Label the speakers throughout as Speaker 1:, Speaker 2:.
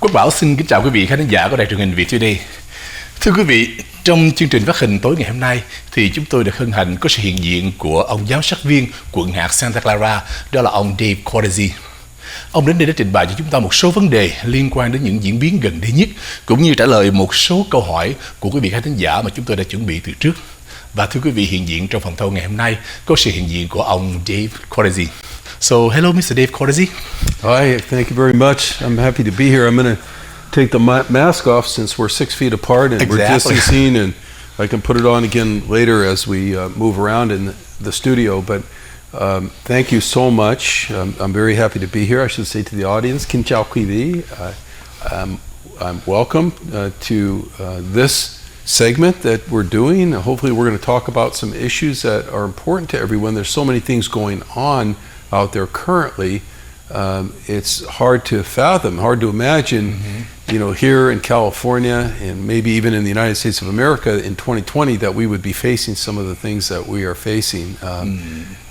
Speaker 1: Quốc Bảo xin kính chào quý vị khán giả của đài truyền hình VOIVE. Thưa quý vị, trong chương trình phát hình tối ngày hôm nay thì chúng tôi được hân hạnh có sự hiện diện của ông giáo sắc viên quận hạt Santa Clara, đó là ông Dave Cortese. Ông đến đây để trình bày cho chúng ta một số vấn đề liên quan đến những diễn biến gần đây nhất, cũng như trả lời một số câu hỏi của quý vị khán giả mà chúng tôi đã chuẩn bị từ trước. Và thưa quý vị, hiện diện trong phòng thâu ngày hôm nay có sự hiện diện của ông Dave Cortese. So, hello, Mr. Dave Cortese.
Speaker 2: Hi, thank you very much. I'm happy to be here. I'm going to take the mask off since we're 6 feet apart and we're distancing, and I can put it on again later as we move around in the studio. But thank you so much. I'm very happy to be here. I should say to the audience, Kính chào quý vị. I'm welcome to this segment that we're doing. Hopefully we're going to talk about some issues that are important to everyone. There's so many things going on out there currently. It's hard to fathom, hard to imagine, you know, here in California and maybe even in the United States of America in 2020 that we would be facing some of the things that we are facing.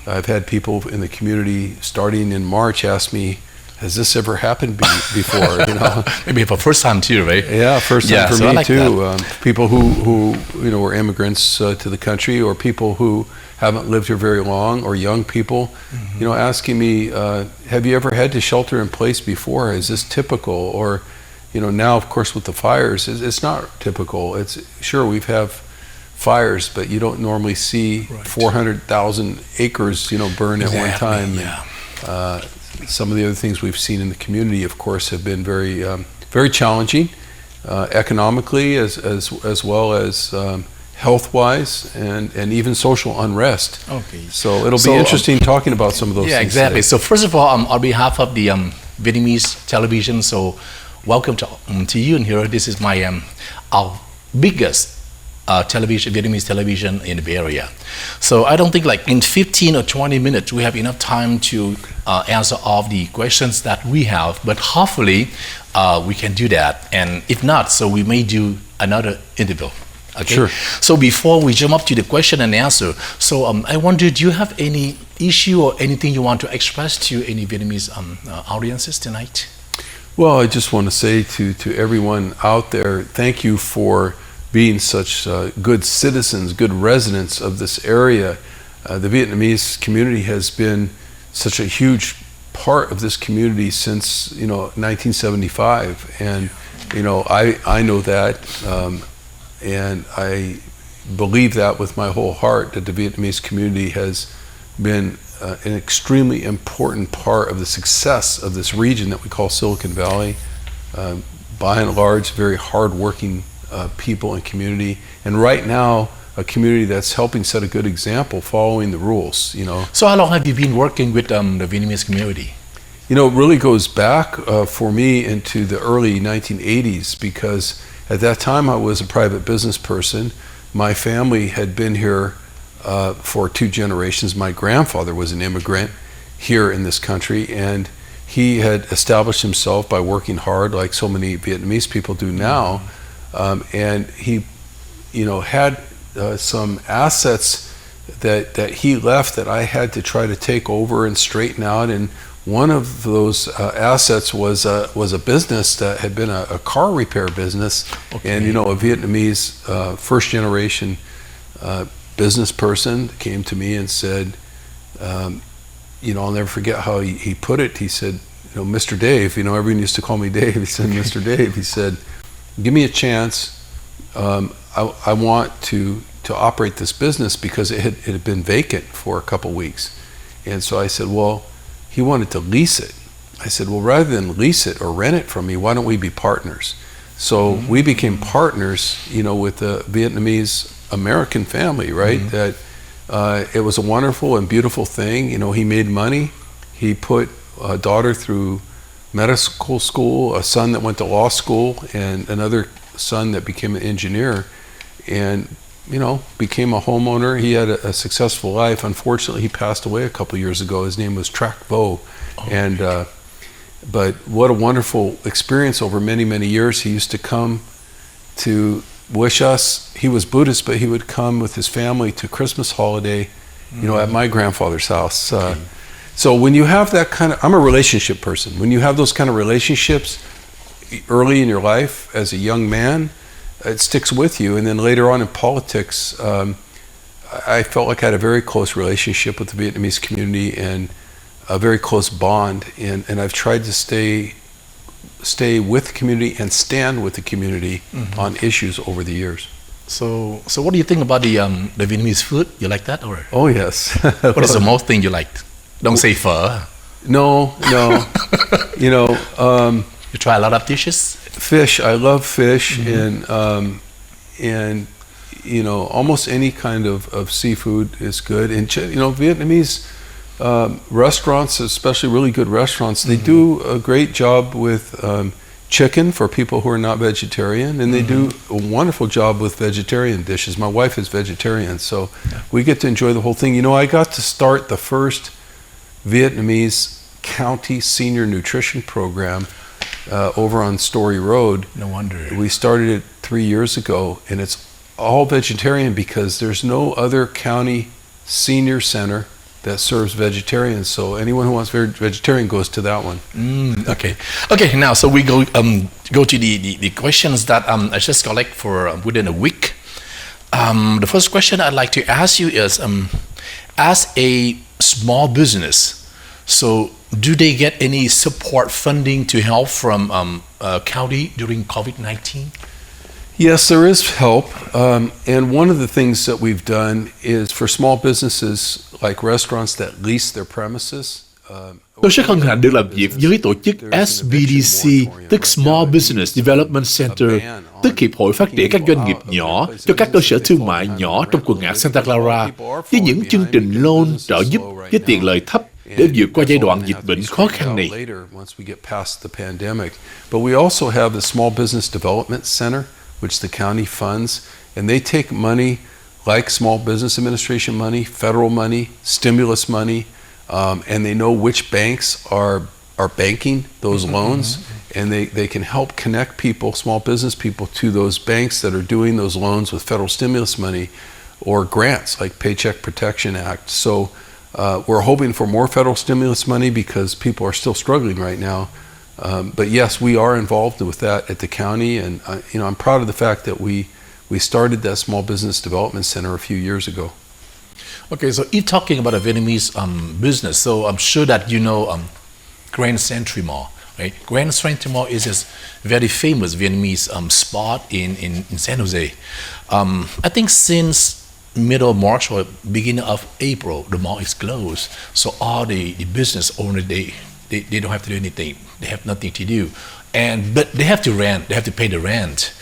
Speaker 2: I've had people in the community starting in March ask me, has this ever happened before? You know,
Speaker 1: maybe for first time too, right?
Speaker 2: Yeah, first time for
Speaker 1: so
Speaker 2: me
Speaker 1: like
Speaker 2: too. People who you know were immigrants to the country, or people who haven't lived here very long, or young people, you know, asking me, have you ever had to shelter in place before? Is this typical? Or, you know, now of course with the fires, it's not typical. It's sure we've have fires, but you don't normally see 400,000 acres, you know, burn at one time.
Speaker 1: Yeah.
Speaker 2: And, some of the other things we've seen in the community, of course, have been very, very challenging, economically as well as health-wise, and even social unrest.
Speaker 1: Okay.
Speaker 2: So it'll be interesting talking about some of those things.
Speaker 1: Yeah, exactly.
Speaker 2: Today.
Speaker 1: So first of all, on behalf of the Vietnamese television, so welcome to you. And here, this is my our biggest Vietnamese television in the Bay Area. So I don't think like in 15 or 20 minutes we have enough time to answer all the questions that we have, but hopefully we can do that. And if not, so we may do another interview. Okay.
Speaker 2: Sure.
Speaker 1: So before we jump up to the question and answer, so I wonder, do you have any issue or anything you want to express to any Vietnamese audiences tonight?
Speaker 2: Well, I just want to say to everyone out there, thank you for being such good citizens, good residents of this area. The Vietnamese community has been such a huge part of this community since, you know, 1975, and you know, I know that, and I believe that with my whole heart, that the Vietnamese community has been an extremely important part of the success of this region that we call Silicon Valley. By and large, very hard-working people and community, and right now a community that's helping set a good example, following the rules, you know.
Speaker 1: So how long have you been working with the Vietnamese community?
Speaker 2: You know, it really goes back for me into the early 1980s, because at that time I was a private business person. My family had been here for 2 generations. My grandfather was an immigrant here in this country, and he had established himself by working hard like so many Vietnamese people do now. And he, you know, had some assets that he left that I had to try to take over and straighten out. And one of those assets was a business that had been a car repair business. Okay. And you know, a Vietnamese first generation business person came to me and said, you know, I'll never forget how he put it. He said, you know, Mr. Dave, you know, everyone used to call me Dave. He said, Mr. Dave, he said, give me a chance. I want to operate this business, because it had been vacant for a couple weeks. And so I said, well, he wanted to lease it. I said, well, rather than lease it or rent it from me, why don't we be partners? So we became partners, you know, with the Vietnamese American family, right? That it was a wonderful and beautiful thing. You know, he made money. He put a daughter through medical school, a son that went to law school, and another son that became an engineer, and you know, became a homeowner. He had a successful life. Unfortunately, he passed away a couple years ago. His name was Trac Vo, and but what a wonderful experience over many, many years. He used to come to wish us. He was Buddhist, but he would come with his family to Christmas holiday, you know, at my grandfather's house. So when you have that kind of, I'm a relationship person. When you have those kind of relationships, early in your life as a young man, it sticks with you. And then later on in politics, I felt like I had a very close relationship with the Vietnamese community and a very close bond. And I've tried to stay with the community and stand with the community on issues over the years.
Speaker 1: So what do you think about the Vietnamese food? You like that, or
Speaker 2: Oh yes.
Speaker 1: what is the most thing you liked? Don't say pho.
Speaker 2: No.
Speaker 1: You try a lot of dishes.
Speaker 2: Fish. I love fish, and almost any kind of seafood is good. And Vietnamese restaurants, especially really good restaurants, they do a great job with chicken for people who are not vegetarian, and they do a wonderful job with vegetarian dishes. My wife is vegetarian, so we get to enjoy the whole thing. I got to start the first Vietnamese county senior nutrition program over on Story Road.
Speaker 1: No wonder.
Speaker 2: We started it 3 years ago, and it's all vegetarian because there's no other county senior center that serves vegetarians. So anyone who wants vegetarian goes to that one.
Speaker 1: Okay. Now, so we go to the questions that I just collect for within a week. The first question I'd like to ask you is, as a small business, so do they get any support funding to help from county during COVID-19?
Speaker 2: Yes, there is help. And one of the things that we've done is for small businesses like restaurants that lease their premises.
Speaker 3: Tôi rất hân hạnh được làm việc với tổ chức SBDC, tức Small Business Development Center, tức Hiệp hội Phát triển các doanh nghiệp nhỏ cho các cơ sở thương mại nhỏ trong quận hạt Santa Clara, với những chương trình loan trợ giúp với tiền lợi thấp để vượt qua giai đoạn dịch bệnh khó khăn này.
Speaker 2: But we also have the Small Business Development Center, which the county funds, and they take money like Small Business Administration money, federal money, stimulus money, and they know which banks are banking those loans, and they can help connect people, small business people, to those banks that are doing those loans with federal stimulus money or grants like Paycheck Protection Act. So we're hoping for more federal stimulus money because people are still struggling right now. But yes, we are involved with that at the county, and I'm proud of the fact that we started that Small Business Development Center a few years ago.
Speaker 1: Okay, so if talking about a Vietnamese business, so I'm sure that you know Grand Century Mall, right? Grand Century Mall is this very famous Vietnamese spot in San Jose. I think since middle of March or beginning of April, the mall is closed. So all the business owners, they don't have to do anything. They have nothing to do, but they have to rent. They have to pay the rent.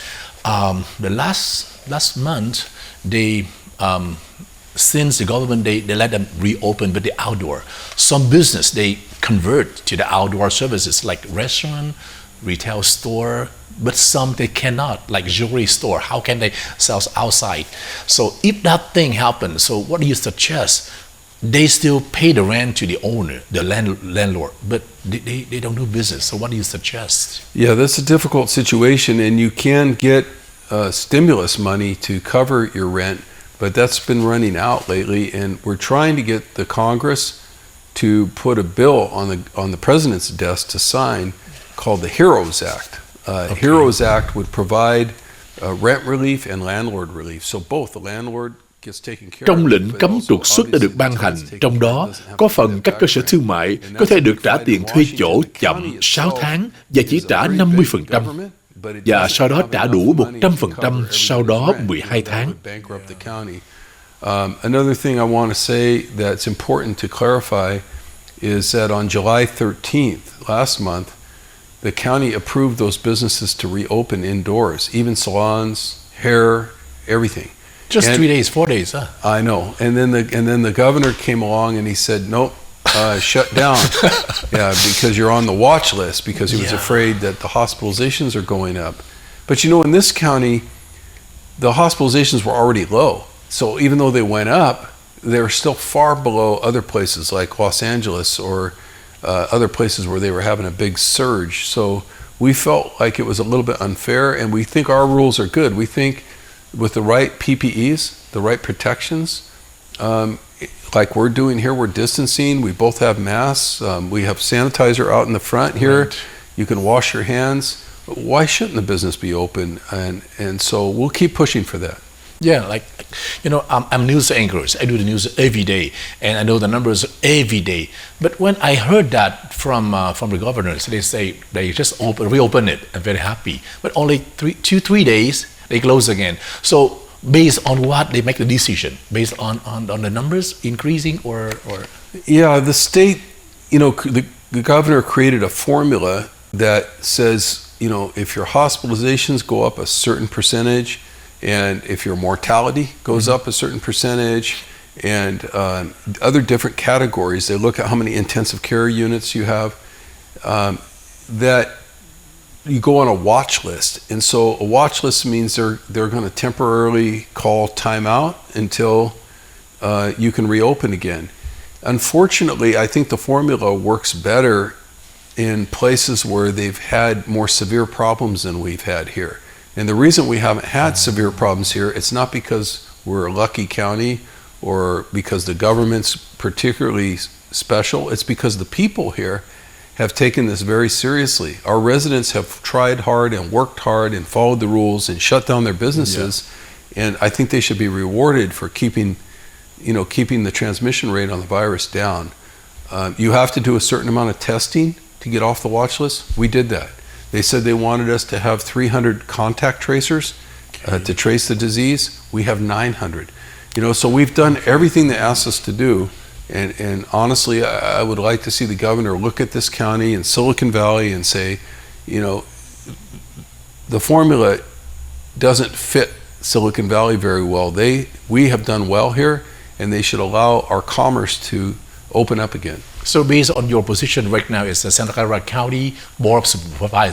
Speaker 1: The last month, they since the government they let them reopen, but the outdoor. Some business they convert to the outdoor services like restaurant, retail store, but some they cannot, like jewelry store. How can they sell outside? So if that thing happens, so what do you suggest? They still pay the rent to the owner, the landlord, but they don't do business. So what do you suggest?
Speaker 2: Yeah, that's a difficult situation, and you can get stimulus money to cover your rent, but that's been running out lately, and we're trying to get the Congress to put a bill on the president's desk to sign called the HEROES Act. HEROES Act would provide rent relief and landlord relief. So both the landlord
Speaker 3: Trong lệnh cấm trục xuất đã được ban hành, trong đó có phần các cơ sở thương mại có thể được trả tiền thuê chỗ chậm 6 tháng và chỉ trả 50%, và sau đó trả đủ 100% sau đó 12 tháng.
Speaker 2: Another thing I want to say that's important to clarify is that on July 13th, last month, the county approved those businesses to reopen indoors, even salons, hair, everything.
Speaker 1: Just 3 days, 4 days, huh?
Speaker 2: I know. And then the governor came along and he said, nope, shut down. Yeah, because you're on the watch list, because he was afraid that the hospitalizations are going up. But in this county, the hospitalizations were already low. So even though they went up, they're still far below other places like Los Angeles or other places where they were having a big surge. So we felt like it was a little bit unfair, and we think our rules are good. We think with the right PPEs, the right protections, like we're doing here, we're distancing, we both have masks, we have sanitizer out in the front here, you can wash your hands. why shouldn't the business be open? And so we'll keep pushing for that.
Speaker 1: Yeah, like, I'm news anchors. I do the news every day, and I know the numbers every day. But when I heard that from the governors, they say they just reopen it. I'm very happy. But only 3 days they close again. So based on what they make the decision? Based on the numbers increasing or?
Speaker 2: Yeah, the state, the governor created a formula that says, if your hospitalizations go up a certain percentage, and if your mortality goes up a certain percentage, and other different categories, they look at how many intensive care units you have, that you go on a watch list. And so a watch list means they're going to temporarily call timeout until you can reopen again. Unfortunately, I think the formula works better in places where they've had more severe problems than we've had here. And the reason we haven't had severe problems here, it's not because we're a lucky county or because the government's particularly special. It's because the people here have taken this very seriously. Our residents have tried hard and worked hard and followed the rules and shut down their businesses. Yeah. And I think they should be rewarded for keeping the transmission rate on the virus down. You have to do a certain amount of testing to get off the watch list. We did that. They said they wanted us to have 300 contact tracers to trace the disease. We have 900. So we've done everything they asked us to do. And honestly, I would like to see the governor look at this county and Silicon Valley and say, the formula doesn't fit Silicon Valley very well. We have done well here, and they should allow our commerce to open up again.
Speaker 1: So based on your position right now as the Santa Clara County Board of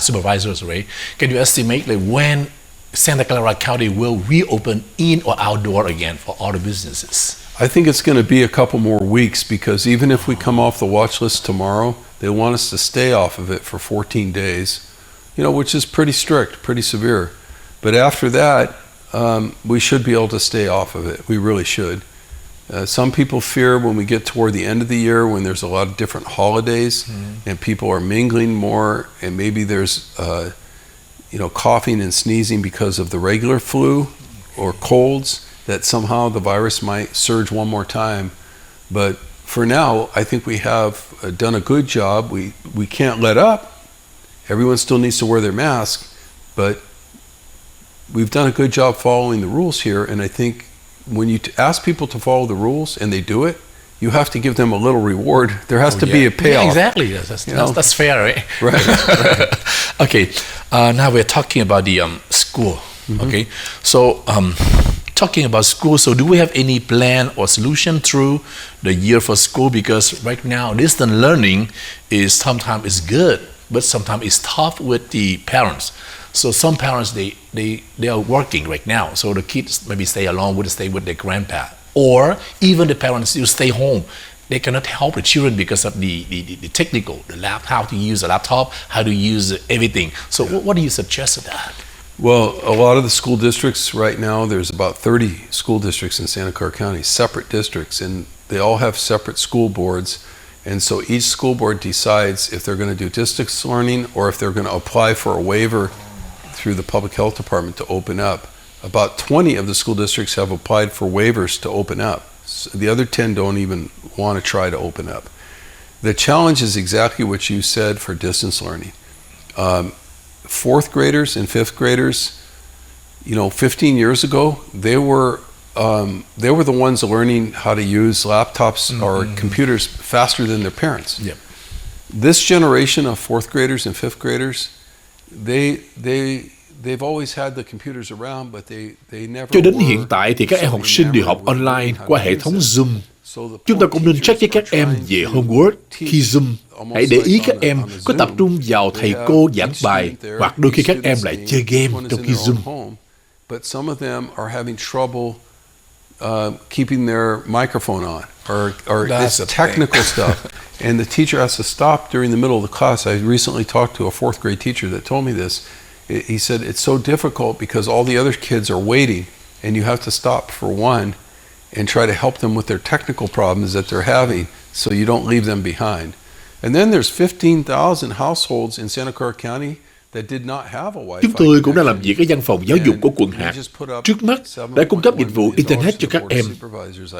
Speaker 1: Supervisors, right? Can you estimate when Santa Clara County will reopen in or outdoor again for all the businesses?
Speaker 2: I think it's going to be a couple more weeks, because even if we come off the watch list tomorrow, they want us to stay off of it for 14 days, which is pretty strict, pretty severe. But after that, we should be able to stay off of it. We really should. Some people fear when we get toward the end of the year, when there's a lot of different holidays and people are mingling more, and maybe there's coughing and sneezing because of the regular flu or colds, that somehow the virus might surge one more time. But for now, I think we have done a good job. We can't let up. Everyone still needs to wear their mask, but we've done a good job following the rules here. And I think when you ask people to follow the rules and they do it, you have to give them a little reward. There has to be a payoff.
Speaker 1: Yeah, exactly. That's fair, right?
Speaker 2: Right.
Speaker 1: Okay. Now we're talking about the school. Okay. So talking about school, so do we have any plan or solution through the year for school? Because right now, distance learning is sometimes good, but sometimes it's tough with the parents. So some parents, they are working right now, so the kids maybe stay alone, would stay with their grandpa. Or even the parents still stay home. They cannot help the children because of the technical, how to use a laptop, how to use everything. So what do you suggest to that?
Speaker 2: Well, a lot of the school districts right now, there's about 30 school districts in Santa Clara County, separate districts, and they all have separate school boards. And so each school board decides if they're going to do distance learning or if they're going to apply for a waiver through the public health department to open up. About 20 of the school districts have applied for waivers to open up. So the other 10 don't even want to try to open up. The challenge is exactly what you said for distance learning. Fourth graders and fifth graders, 15 years ago, they were the ones learning how to use laptops or computers faster than their parents.
Speaker 1: Yep.
Speaker 2: This generation of fourth graders and fifth graders, they've always had the computers around, but they never.
Speaker 3: Cho đến hiện tại thì các em học sinh đều học online qua hệ thống Zoom. Chúng ta cũng nên trách với các em về homework khi Zoom. Hãy để ý các em có tập trung vào thầy cô giảng bài, hoặc đôi khi các em lại chơi game trong khi Zoom.
Speaker 2: But some of them are having trouble keeping their microphone on, or it's technical stuff. And the teacher has to stop during the middle of the class. I recently talked to a fourth grade teacher that told me this. He said it's so difficult because all the other kids are waiting, and you have to stop for one and try to help them with their technical problems that they're having, so you don't leave them behind. And then there's 15,000 households in Santa Clara County
Speaker 3: Chúng tôi cũng đang làm việc ở văn phòng giáo dục của quận hạt. Trước mắt, đã cung cấp dịch vụ Internet cho các em.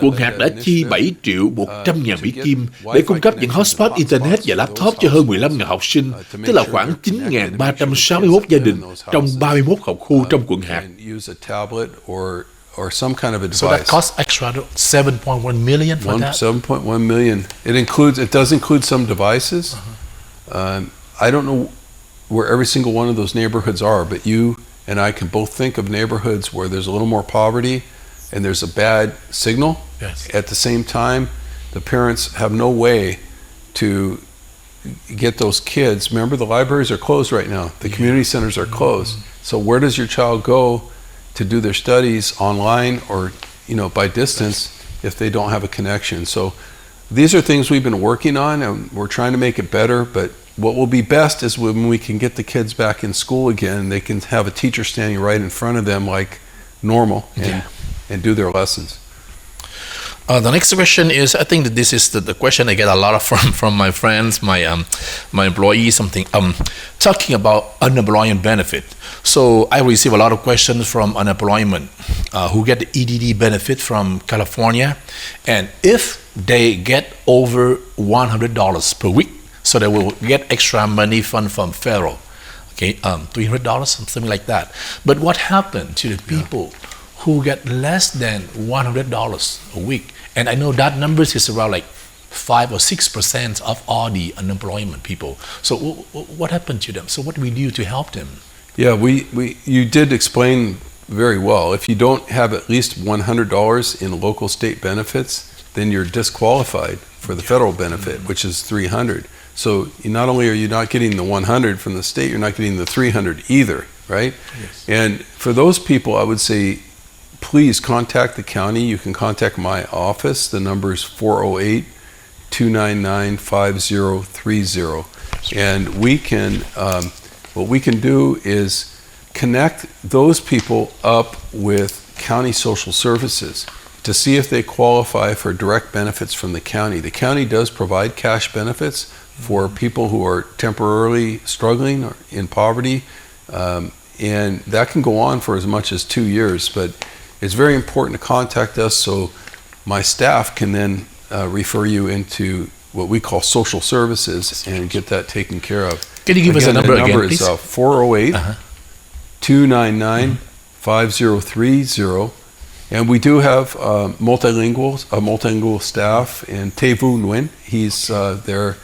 Speaker 3: Quận hạt đã chi 7.100.000 Mỹ Kim để cung cấp những hotspot Internet và laptop cho hơn 15.000 học sinh, tức là khoảng 9.361 gia đình trong 31 học khu trong quận hạt.
Speaker 1: So that costs extra 7.1 million for that?
Speaker 2: 7.1 million. It does include some devices. I don't know where every single one of those neighborhoods are, but you and I can both think of neighborhoods where there's a little more poverty and there's a bad signal.
Speaker 1: Yes.
Speaker 2: At the same time, the parents have no way to get those kids. Remember, the libraries are closed right now. The community centers are closed. So where does your child go to do their studies online or, by distance if they don't have a connection? So these are things we've been working on, and we're trying to make it better, but what will be best is when we can get the kids back in school again, they can have a teacher standing right in front of them like normal and do their lessons.
Speaker 1: The next question is, I think that this is the question I get a lot of from my friends, my employees, talking about unemployment benefit. So I receive a lot of questions from unemployment who get the EDD benefit from California, and if they get over $100 per week, so they will get extra money fund from federal, $300, something like that. But what happened to the people who get less than $100 a week? And I know that numbers is around like 5 or 6% of all the unemployment people. So what happened to them? So what do we do to help them?
Speaker 2: Yeah, you did explain very well. If you don't have at least $100 in local state benefits, then you're disqualified for the federal benefit, which is $300. So not only are you not getting the 100 from the state, you're not getting the 300 either, right?
Speaker 1: Yes.
Speaker 2: And for those people, I would say, please contact the county. You can contact my office. The number is 408-299-5030. And we can, what we can do is connect those people up with county social services to see if they qualify for direct benefits from the county. The county does provide cash benefits for people who are temporarily struggling or in poverty, and that can go on for as much as 2 years, but it's very important to contact us so my staff can then refer you into what we call social services and get that taken care of.
Speaker 1: Can you give us a number again,
Speaker 2: is
Speaker 1: please?
Speaker 2: 408-299-5030. And we do have a multilingual staff, and Te Vu Nguyen, he's there.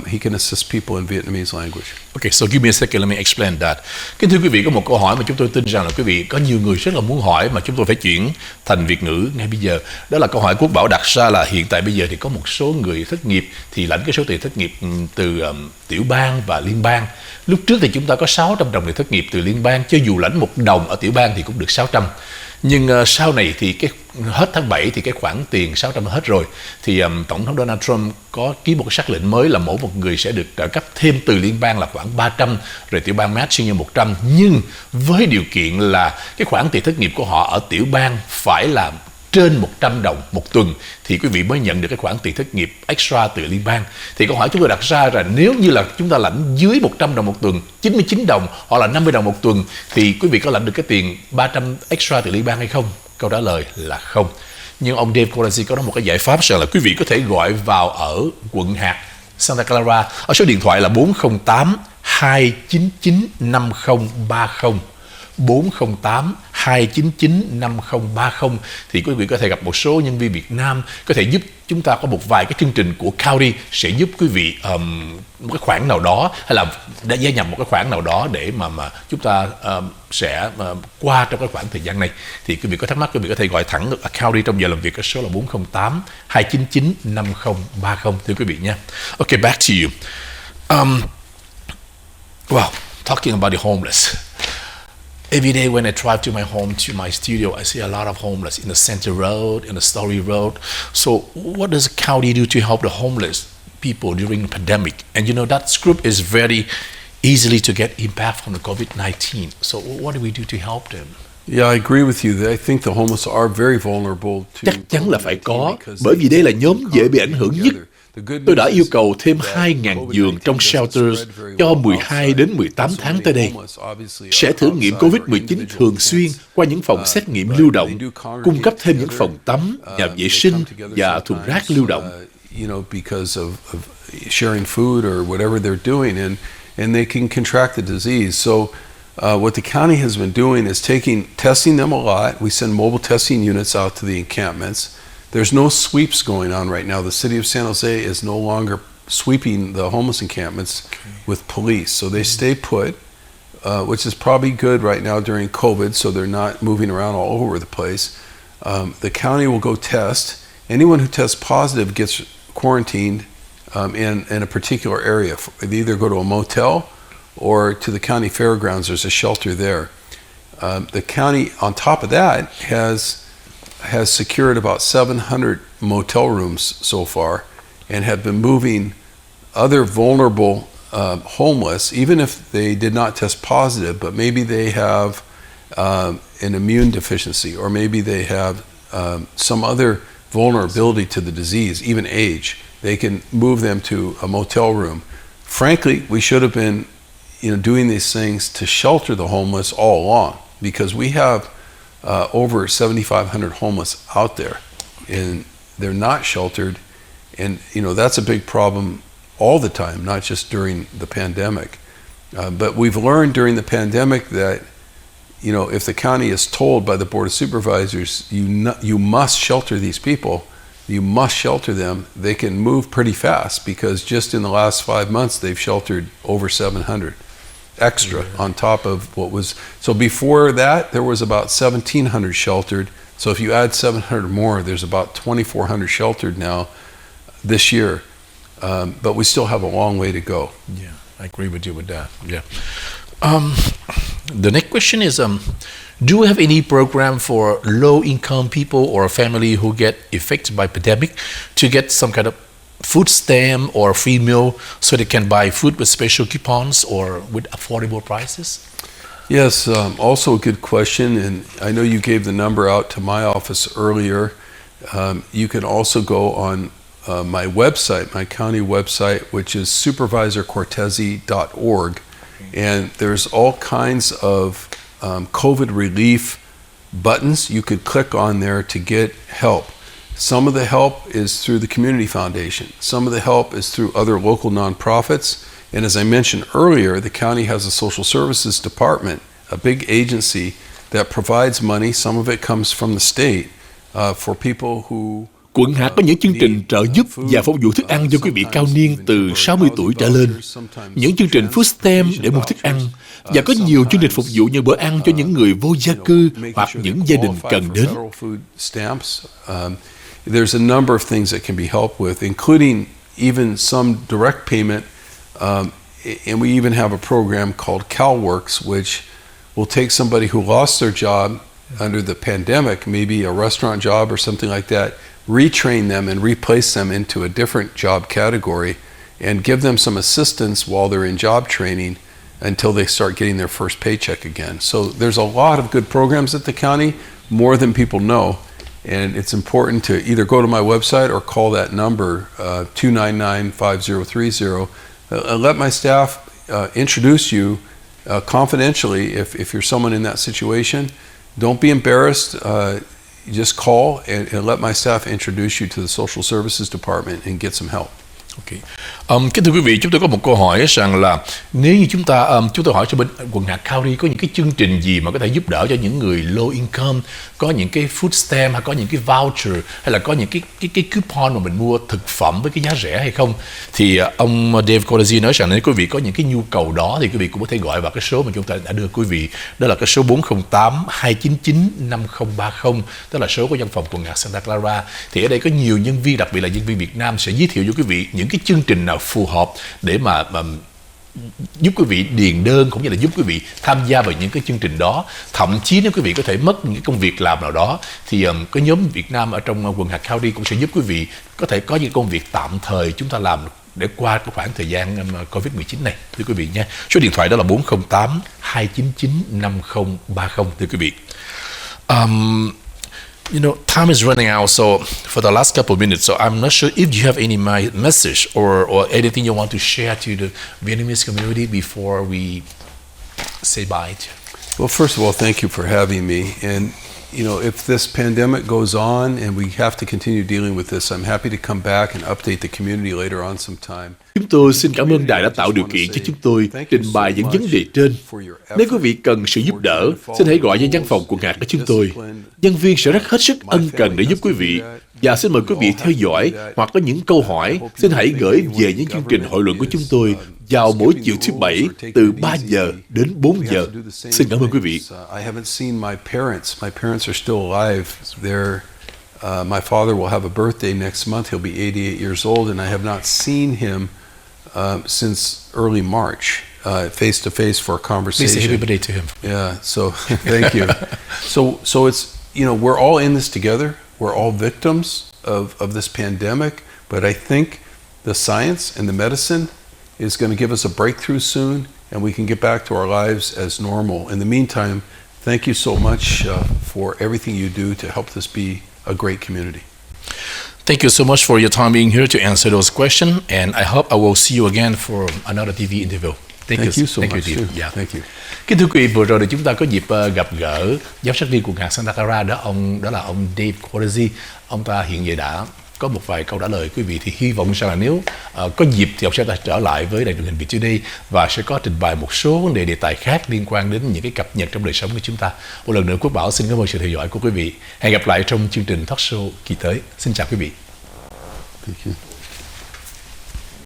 Speaker 2: He can assist people in Vietnamese language.
Speaker 1: Okay, so give me a second, let me explain that. Kính thưa quý vị, có một câu hỏi mà chúng tôi tin rằng là quý vị có nhiều người rất là muốn hỏi mà chúng tôi phải chuyển thành Việt ngữ ngay bây giờ. Đó là câu hỏi Quốc Bảo đặt ra là hiện tại bây giờ thì có một số người thất nghiệp thì lãnh cái số tiền thất nghiệp từ tiểu bang và liên bang. Lúc trước thì chúng ta có 600 đồng tiền thất nghiệp từ liên bang, cho dù lãnh 1 đồng ở tiểu bang thì cũng được 600. Nhưng sau này thì hết tháng 7 thì cái khoản tiền 600 hết rồi, thì Tổng thống Donald Trump có ký một cái sắc lệnh mới là mỗi một người sẽ được trợ cấp thêm từ liên bang là khoảng 300, rồi tiểu bang matching như 100, nhưng với điều kiện là cái khoản tiền thất nghiệp của họ ở tiểu bang phải là trên 100 đồng một tuần thì quý vị mới nhận được cái khoản tiền thất nghiệp extra từ liên bang. Thì câu hỏi chúng tôi đặt ra là nếu như là chúng ta lãnh dưới 100 đồng một tuần, 99 đồng hoặc là 50 đồng một tuần thì quý vị có lãnh được cái tiền 300 extra từ liên bang hay không? Câu trả lời là không. Nhưng ông Dave Cortese có nói một cái giải pháp rằng là quý vị có thể gọi vào ở quận hạt Santa Clara ở số điện thoại là 408-299-5030. 408-299-5030 thì quý vị có thể gặp một số nhân viên Việt Nam có thể giúp chúng ta có một vài cái chương trình của county sẽ giúp quý vị một cái khoản nào đó hay là đã gia nhập một cái khoản nào đó để mà chúng ta sẽ qua trong cái khoảng thời gian này. Thì quý vị có thắc mắc quý vị có thể gọi thẳng county trong giờ làm việc, cái số là 408-299-5030 thưa quý vị nha. Okay, back to you. Well, talking about the homeless. Every day when I drive to my home, to my studio, I see a lot of homeless in the Center Road, in the Story Road. So what does the county do to help the homeless people during the pandemic? And you know, that group is very easily to get impact from the COVID-19. So what do we do to help them?
Speaker 2: Yeah, I agree with you. I think the homeless are very vulnerable to
Speaker 3: Chắc chắn là phải có, bởi vì đây là nhóm dễ bị ảnh hưởng nhất. Tôi đã yêu cầu thêm 2.000 giường trong shelters cho 12 đến 18 tháng tới đây. Sẽ thử nghiệm COVID-19 thường xuyên qua những phòng xét nghiệm lưu động, cung cấp thêm những phòng tắm, nhà vệ sinh và thùng rác lưu động.
Speaker 2: Because of sharing food or whatever they're doing, and they can contract the disease. So what the county has been doing is testing them a lot. We send mobile testing units out to the encampments. There's no sweeps going on right now. The city of San Jose is no longer sweeping the homeless encampments with police. So they stay put, which is probably good right now during COVID, so they're not moving around all over the place. The county will go test. Anyone who tests positive gets quarantined in a particular area. They either go to a motel or to the county fairgrounds. There's a shelter there. The county, on top of that, has secured about 700 motel rooms so far and have been moving other vulnerable homeless, even if they did not test positive, but maybe they have an immune deficiency, or maybe they have some other vulnerability to the disease, even age. They can move them to a motel room. Frankly, we should have been doing these things to shelter the homeless all along, because we have over 7,500 homeless out there, and they're not sheltered, and that's a big problem all the time, not just during the pandemic. But we've learned during the pandemic that if the county is told by the Board of Supervisors, you must shelter these people, you must shelter them, they can move pretty fast, because just in the last 5 months they've sheltered over 700 extra on top of what was. So before that there was about 1,700 sheltered. So if you add 700 more, there's about 2,400 sheltered now this year. But we still have a long way to go.
Speaker 1: Yeah, I agree with you with that. Yeah. The next question is, do we have any program for low-income people or family who get affected by pandemic to get some kind of food stamp or free meal so they can buy food with special coupons or with affordable prices?
Speaker 2: Yes, also a good question, and I know you gave the number out to my office earlier. You can also go on my website, my county website, which is supervisorcortese.org, and there's all kinds of COVID relief buttons you could click on there to get help. Some of the help is through the Community Foundation. Some of the help is through other local nonprofits. And as I mentioned earlier, the county has a social services department, a big agency that provides money. Some of it comes from the state for people who.
Speaker 3: Quận Hạt có những chương trình trợ giúp và phục vụ thức ăn cho quý vị cao niên từ 60 tuổi trở lên. Những chương trình food stamp để mua thức ăn, và có nhiều chương trình phục vụ như bữa ăn cho những người vô gia cư hoặc những gia đình cần đến.
Speaker 2: There's a number of things that can be helped with, including even some direct payment, and we even have a program called CalWorks, which will take somebody who lost their job under the pandemic, maybe a restaurant job or something like that, retrain them and replace them into a different job category and give them some assistance while they're in job training until they start getting their first paycheck again. So there's a lot of good programs at the county, more than people know. And it's important to either go to my website or call that number, 299-5030. Let my staff introduce you confidentially if you're someone in that situation. Don't be embarrassed. Just call and let my staff introduce you to the social services department and get some help.
Speaker 1: Okay. Kính thưa quý vị, chúng tôi có một câu hỏi rằng là nếu như chúng tôi hỏi cho bên quận hạt County có những cái chương trình gì mà có thể giúp đỡ cho những người low income, có những cái food stamp hay có những cái voucher hay là có những cái coupon mà mình mua thực phẩm với cái giá rẻ hay không, thì ông Dave Cortese nói rằng nếu quý vị có những cái nhu cầu đó thì quý vị cũng có thể gọi vào cái số mà chúng ta đã đưa quý vị, đó là cái số 408-299-5030, đó là số của văn phòng quận hạt Santa Clara. Thì ở đây có nhiều nhân viên, đặc biệt là nhân viên Việt Nam, sẽ giới thiệu cho quý vị những cái chương trình nào phù hợp để mà giúp quý vị điền đơn, cũng như là giúp quý vị tham gia vào những cái chương trình đó. Thậm chí nếu quý vị có thể mất những công việc làm nào đó thì có nhóm Việt Nam ở trong quận hạt County cũng sẽ giúp quý vị có thể có những công việc tạm thời chúng ta làm để qua cái khoảng thời gian Covid-19 này, thưa quý vị nha. Số điện thoại đó là 408-299-5030, thưa quý vị.
Speaker 4: You know, time is running out, so for the last couple of minutes, so I'm not sure if you have any message or anything you want to share to the Vietnamese community before we say bye.
Speaker 2: Well, first of all, thank you for having me. And, you know, if this pandemic goes on and we have to continue dealing with this, I'm happy to come back and update the community later on sometime.
Speaker 3: Chúng tôi xin cảm ơn Đài đã tạo điều kiện cho chúng tôi trình bày những vấn đề trên. Nếu quý vị cần sự giúp đỡ, xin hãy gọi cho văn phòng của nhạc của chúng tôi. Nhân viên sẽ rất hết sức ân cần để giúp quý vị. Và xin mời quý vị theo dõi hoặc có những câu hỏi, xin hãy gửi về những chương trình hội luận của chúng tôi vào mỗi chiều thứ Bảy từ 3 giờ đến 4 giờ. Xin cảm ơn quý vị.
Speaker 2: I haven't seen my parents. My parents are still alive. My father will have a birthday next month. He'll be 88 years old, and I have not seen him since early March, face to face for a conversation.
Speaker 4: Please say happy birthday to him.
Speaker 2: Yeah. So thank you. So it's, you know, we're all in this together. We're all victims of this pandemic, but I think the science and the medicine is going to give us a breakthrough soon, and we can get back to our lives as normal. In the meantime, thank you so much for everything you do to help this be a great community.
Speaker 4: Thank you so much for your time being here to answer those questions, and I hope I will see you again for another TV interview.
Speaker 2: Thank you so much
Speaker 4: dear.
Speaker 2: too.
Speaker 4: Yeah.
Speaker 2: Thank you.
Speaker 1: Kính thưa quý vị, vừa rồi thì chúng ta có dịp gặp gỡ giám sát viên của nhạc Santa Clara đó là ông Dave Cortese. Ông ta hiện giờ đã có một vài câu trả lời quý vị, thì hy vọng rằng là nếu có dịp thì ông sẽ trở lại với đài truyền hình VOIVE và sẽ có trình bày một số vấn đề tài khác liên quan đến những cái cập nhật trong đời sống của chúng ta. Một lần nữa Quốc Bảo xin cảm ơn sự theo dõi của quý vị. Hẹn gặp lại trong chương trình Talkshow kỳ tới. Xin chào quý vị.
Speaker 2: Thank you.